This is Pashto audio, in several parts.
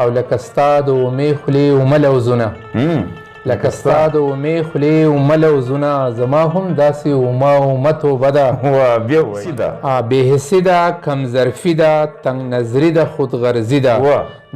او لکه ستا د اومې خولې اومه لوزونه لکه ستا د اومې خولې اومه لوزونه زما هم داسې اومه توبه ده بې حسي ده کم ظرفي ده تنګ نظري ده خود غرضي ده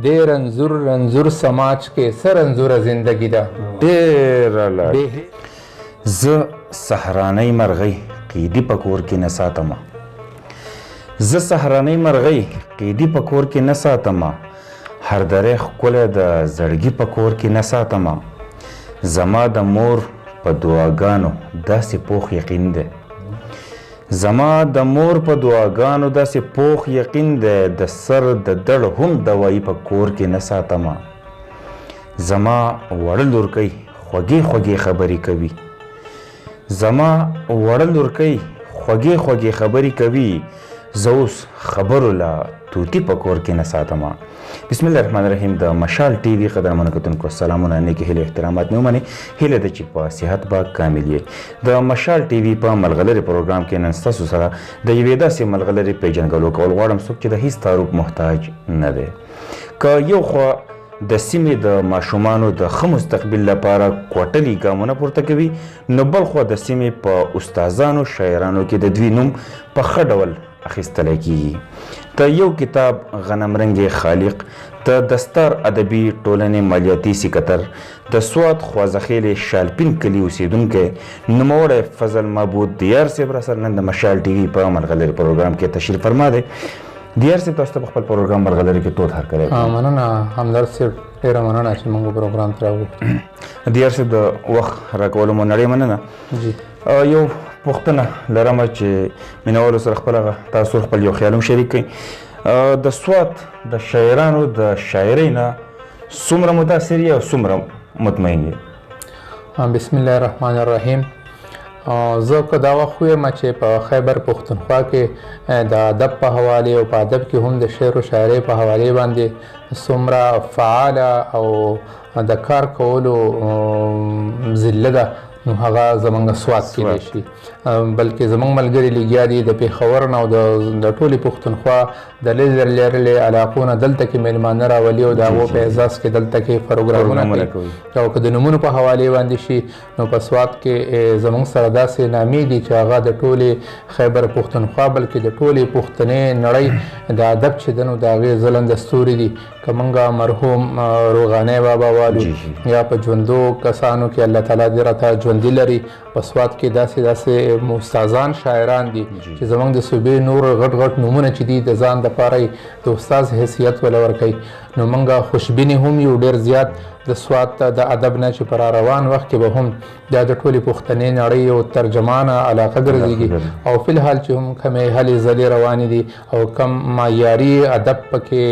دې رنځور سماج کې څه رنځوره زندګي ده زه صحرانۍ مرغۍ قیدي په کور کې نه ساتمه زه صحرانۍ مرغۍ قیدي په کور کې نه ساتمه هر دری ښکلی د زړګي په کور کې نه ساتمه زما د مور په دعاګانو داسې پوخ یقین دی زما د مور په دعاګانو داسې پوخ یقین دی د سر د دړ هم دوایي په کور کې نه ساتمه زما وړه لورکۍ خوږې خبرې کوي زما وړه لورکۍ خوږې خبرې کوي زه اوس خبرو لا توتی په کور کې نه ساتمه بسم الله الرحمن الرحیم د مشال ټي وي قدرمنو کتونکو سلامونه نیکې هیلې احترامات مې ومنئ هیله ده چې په صحت به کامل یې د مشال ټي وي په ملغلرې پروګرام کې نن ستاسو سره د یوې داسې ملغلرې پیژنګلو کول غواړم څوک چې د هیڅ تعارف محتاج نه دی که یو خوا د سیمې د ماشومانو د ښه مستقبل لپاره کوټلي ګامونه پورته کوي نو بل خوا د سیمې په استادانو شاعرانو کې د دوی نوم په ښه ډول اخیستلی کیږي د یو کتاب غنمرنګ خالق د دستار ادبي ټولنې مالیاتي سکتر د سوات خوازخیل شالپین کلي اوسیدونکی نوموړی فضل معبود دیار صاحب را سره نن د مشال ټي وي په ملغلرې پروګرام کې تشریف فرما دی دیار صاحب تاسو ته په خپل پروګرام ملغلرې کې تود هرکلی مننه همدرد صاحب ډېره مننه چې موږ پروګرام ته راوغوښتو دیار صاحب د وخت راکولو مو نړۍ مننه یو پوښتنه لرمه چې مینهوالو سره تاسو خپل یو خیال هم شریک کړئ د سوات د شاعرانو د شاعرۍ نه څومره متاثر یې او څومره مطمئن یې بسم الله الرحمن الرحیم زه که دا وخت ویم چې په خیبر پښتونخوا کې د ادب په حوالې او په ادب کې هم د شعر و شاعرۍ په حوالې باندې څومره فعاله او د کار کولو ضلع ده نو هغه زمونږ سوات کېدای شي بلکې زمونږ ملګري لګیا دي د پېښور نه او د ټولې پښتونخوا د لرې علاقو نه دلته کې میلمانه راولي او د هغو په اعزاز کې دلته کې پروګرامونه کوي او که د نومونو په حوالې باندې شي نو په سوات کې زمونږ سره داسې نامې دي چې هغه د ټولې خیبر پښتونخوا بلکې د ټولې پښتنې نړۍ د ادب چې دی نو د هغې ځلنده ستوري دي که موږ مرحوم روغانی بابا والو یا په ژوندو کسانو کې الله تعالی دې راته ژوندي لري په سوات کې داسې استادان شاعران دي چې زموږ د صوبې نور غټ نومونه چې دي د ځان دپاره د استاز حیثیت وله ورکوي نو موږ خوشبینې هم یو ډېر زیات د سوات د ادب نه چې په را روان وخت کې به هم دا د ټولې پښتنې نړۍ یو ترجمانه علاقه ګرځېږي او فی الحال چې هم کمې هلې ځلې روانې دي او کم معیاري ادب پکې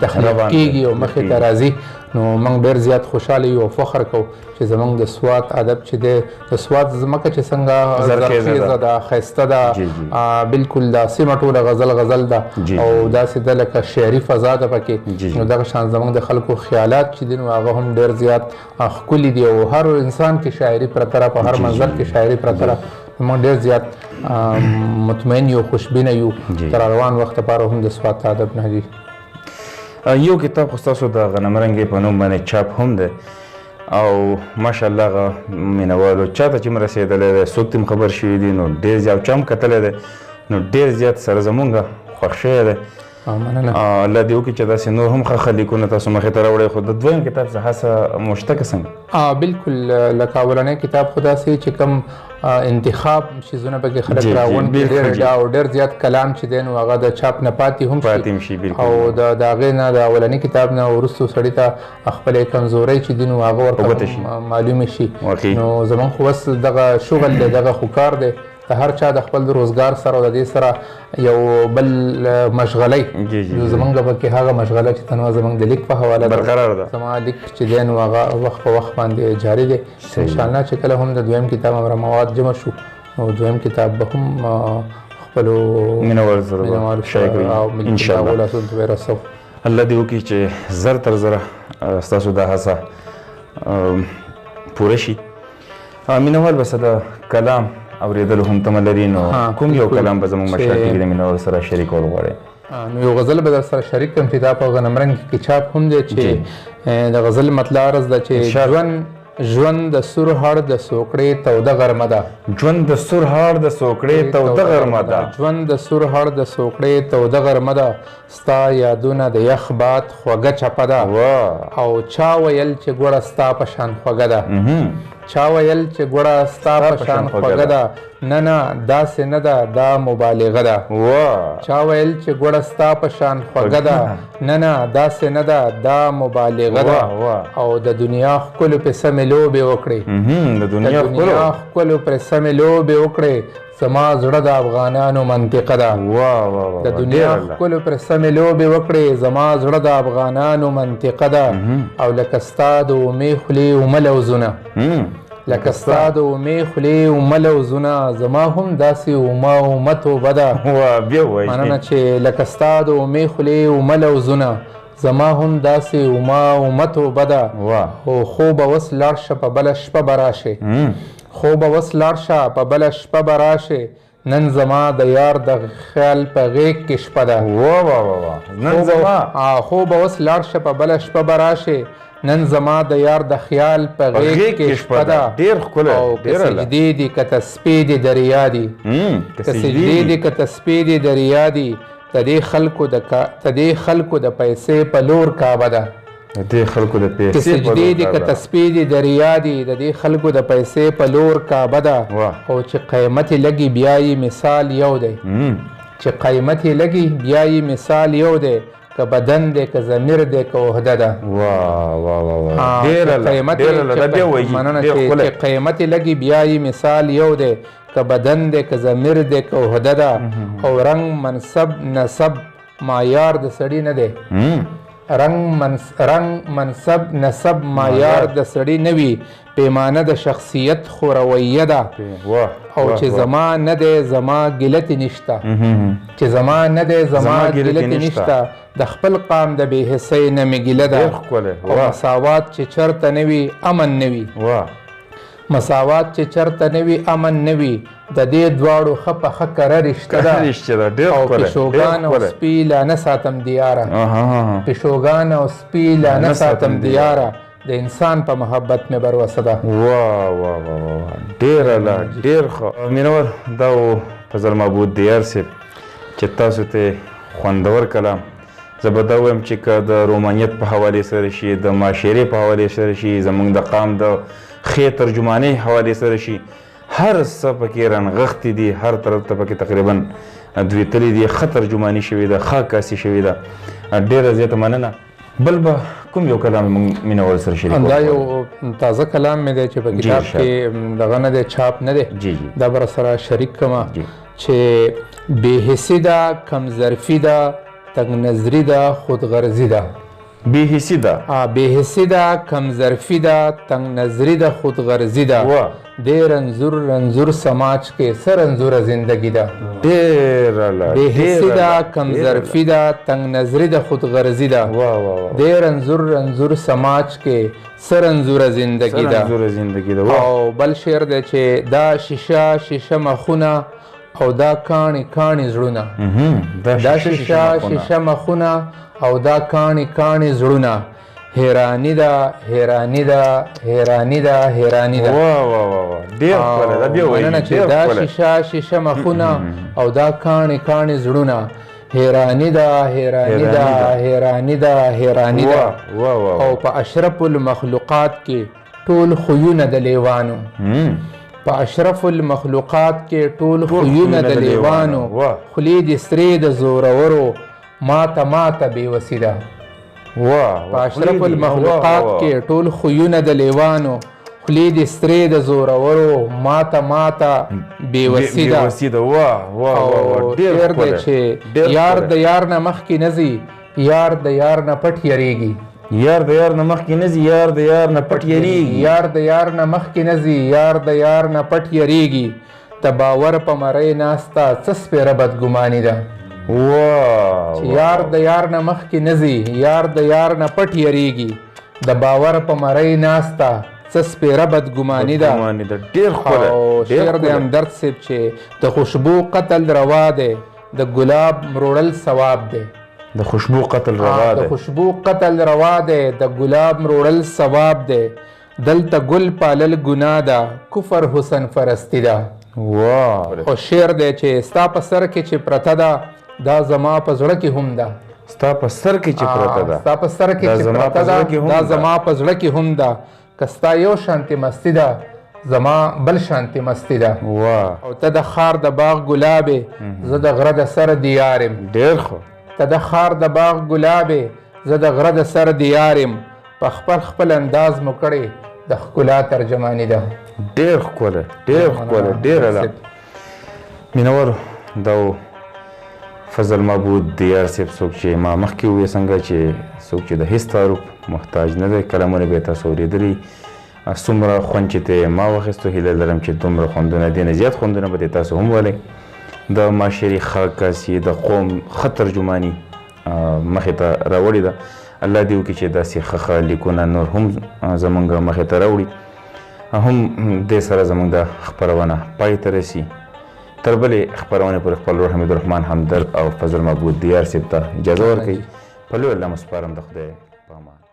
تخلیق کېږي او مخې ته راځي نو موږ ډېر زیات خوشحاله یو او فخر کوو چې زموږ د سوات ادب چې دی د سوات ځمکه چې څنګه زرخیزه ده ښایسته ده بلکل دا سیمه ټوله غزل ده او داسې ده لکه شعري فضا ده پکې نو دغه شان زموږ د خلکو خیالات چې دي نو هغه هم ډېر زیات ښکلي دي او هر انسان کې شاعري پرته ده په هر منظر کې شاعري پرته ده موږ ډېر زیات مطمئن یو خوشبینه یو تر روان وخت لپاره هم د سوات ادب نه دي یو کتاب خو ستاسو د غنمرنګې په نوم باندې چاپ هم دی او ماشاءالله هغه مینهوالو چاته چې م رسېدلی دی څوک ته م خبر شوي دي نو ډېر زیات چا م کتلی دی نو ډېر زیات سره زمونږ خوښ شوی دی الله دې وکړي چې داسې نور هم ښه لیکونه تاسو مخې ته راوړئ خو د دویم کتاب څه هڅه مو شته که څنګه بلکل لکه اولنی کتاب خو داسې چې کوم انتخاب شیزونه پکې خلک راغونډ کړي او ډېر زیات کلام چې دی نو هغه د چاپ نه پاتې هم شي او د هغې نه د اولني کتاب نه وروستو سړي ته خپلې کمزورۍ چې دي نو هغه ورته معلومې شي نو زموږ خو بس دغه شغل دی دغه خو کار دی د هر چا د خپل روزګار سره او د دې سره یو بل مشغلۍ زمونږ پکې هغه مشغله چې تنها زمونږ د لیک په حواله ده زما لیک چې دی نو هغه وخت په وخت باندې جاري دی انشاءالله چې کله هم د دویم کتاب همره مواد جمع شو نو دویم کتاب به هم خپلو مینهوالو سره او انشاءالله لاسونو ته به رسوو الله دې وکړي چې زر تر زره ستاسو دا هڅه پوره شي مینهوال به څه د کلام اورېدلو هم تمه لري نو کوم یو کلام به زموږ مشال ټي وي د مینهوالو سره شریکول غواړئ نو یو غزل به در سره شریک کړم چې دا په غنمرنګ کې چاپ هم دی چې د غزل مطلع عرض ده چې ژوند د سور هړ د سوکړې توده غرمه ده ژوند د سور هړ د سوکړې توده غرمه ده ژوند د سور هړ د سوکړې توده غرمه ده ستا یادونه د یخ باد خوږه چپه ده او چا ویل چې ګوړه ستا په شان خوږه ده چا ویل چې ګوړه ستا په شان خوږه ده نه نه داسې نه ده دا مبالغه ده چا ویل چې ګوړه ستا په شان خوږه ده نه نه داسې نه ده دا مبالغه ده او د دنیا ښکلو پې سمې لوبې وکړې د دنیا ښکلو پرې سمې لوبې وکړې زما زړه د افغانانو منطقه ده د دنیا ښکلو پرې سمې لوبې وکړې زما زړه د افغانانو منطقه ده او لکه ستا د اومې خولې اومه لوزونه لکه ستا د اومې خولې اومه لوزونه زما هم داسې اومه توبه ده مننه چې لکه ستا د اومې خولې اومه لوزونه زما هم داسې اومه توبه ده او خوبه اوس لاړ شه په بله شپه به راشې خوبه اوس لاړ شه په بله شپه به راشې نن زما د یار د خیال په غېږ کې شپه ده خوبه اوس لاړ شه په بله شپه به راشې نن زما د یار د خیال په غېږ کې شپه ده او که سجدې دي که تسبیح دي د ریا دي که سجدې دي که تسبیح دي د ریا دي د دې خلکو د پیسې په لور کعبه ده د خلکو د پیسې که سجدې دي که تسبیح دي د ریا دي د دې خلکو د پیسې په لور کعبه ده او چې قیمت یې لګي بیا یې مثال یو دی چې قیمت یې لګي بیا یې مثال یو دی که بدن دی که ضمیر دی که وحده ده مننه چې قیمت یې لګي بیا یې مثال یو دی که بدن دی که ضمیر دی که وحده ده او رنگ منصب نسب معیار د سړي نه دی رنگ منصب نسب معیار د سړي نه وي پیمانه د شخصیت خو رویه ده او چې زما نه دی زما ګلتې نشته چې زما نه دی زما ګلتې نشته د خپل قام د بې حسۍ نه مې ګیله ده او مساوات چې چرته نه وي امن نه وي مساوات چې چرته نه وي امن نه وي د دې دواړو ښه په ښه کره رشته ده او پیشوګان او سپي لا نه ساتم دیاره پیشوګان او سپي لا نه ساتم دیاره د انسان په محبت مې بروسه ده ډېر ښه مینور دا و فضل معبود دیار صاحب چې تاسو ته خوندور کلام زه به دا وایم چې که د رومانیت په حوالې سره شي د معاشرې په حوالې سره شي زموږ د قام د ښې ترجمانۍ حوالې سره شي هر څه پکې رنغښتې دي هر طرف ته پکې تقریبا دویتلي دي ښه ترجماني شوې ده ښه عکاسي شوې ده ډېره زیاته مننه بل به کوم یو کلام موږ مینوال سره شریک دا یو تازه کلام مې دی چې په کتاب کې دغه نه دی چاپ نه دی دا به سره شریک کړمه چې بېحسي ده کم ظرفي ده تنګ نظري ده خودغرضي ده بېحسي ده کم ظرفي ده تنګ نظري ده خودغرضي ده دې رنځور سماج کې څه رنځوره زندګي ده بېحسي ده کم ظرفي ده تنګ نظري ده خودغرضي ده دې رنځور سماج کې څه رنځوره زندګي ده او بل شعر دی چې دا شیشه مخونه او دا کاڼي زړونه دا شیشه مخونه او دا کاڼي زړونه حیرانی ده مننه چې دا شیشه مخونه او دا کاڼي زړونه حیرانی ده او په اشرف المخلوقات کې ټول خویونه د لیوانو په اشرف المخلوقات کې ټول خویونه د لیوانو خولې د سرې د زورورو ماته بېوسي ده په اشرف المخلوقات کې ټول خویونه د لیوانو خولې د سرې د زورورو ماته بېوسي ده او شعر دی چې یار د یار نه مخکې نه ځي یار د یار نه پټ یریږي یار د یار نه مخکې نه ځي یار د یار نه پټ یریږي یار د یار نه مخکې نه ځي یار د یار نه پټ یریږي د باور په مرۍ ناسته څه سپېره بدګماني ده چې یار د یار نه مخکې نه ځي یار د یار نه پټ یریږي د باور په مرۍ ناسته څه سپېره بدګماني ده ډېر او شعر د همدرد صاحب چې د خوشبو قتل روا دی د ګلاب مروړل ثواب دی. د خوشبو قتل روا د دی. خوشبو قتل روا دی، د ګلاب مروړل ثواب دی. دلته ګل پالل ګناه ده، کفر حسن پرستی ده. واه خو شعر دی چې ستا په سر کې چې پرته ده دا زما په زړه کې هم ده. ستا په سر کې چې پرته ده ستا په سر کې چې پرته ده دا زما په زړه کې هم ده. که ستا یو شانتې مستی ده زما بل شانتې مستی ده. واه او ته د خار د باغ ګلابې زه د غره د سر دیار یم. ډېر ښه. ته د خار د باغ ګلابې زه د غره د سر دیار یم. په خپل انداز مو کړې د ښکلا ترجماني ده. ډېر ښکلی ډېر ښکلی ډېر اعلی. مینهوالو دا فضل معبود دیار صاحب څوک چې ما مخکې وویې څنګه چې څوک چې د هېڅ تعارف محتاج نه دی. کلمونه به یې تاسو اورېدلي. څومره خوند چې ته ما واخیستو، هیله لرم چې دومره خوندونه دې نه زیات خوندونه به تاسو هم ولئ. د معاشري ښه کاسي د قوم ښه ترجماني مخې ته راوړې ده. الله دې وکړي چې داسې ښه لیکونه نور هم زموږ مخې ته راوړي. هم دې سره زموږ د خپرونه پای ته رسي. تر بلې خپرونې پورې خپل ورور حمیدالرحمن همدرد او فضل معبود دیار صاحب ته اجازه ورکوي. په لوی الله مو سپارم. د خدای په امان.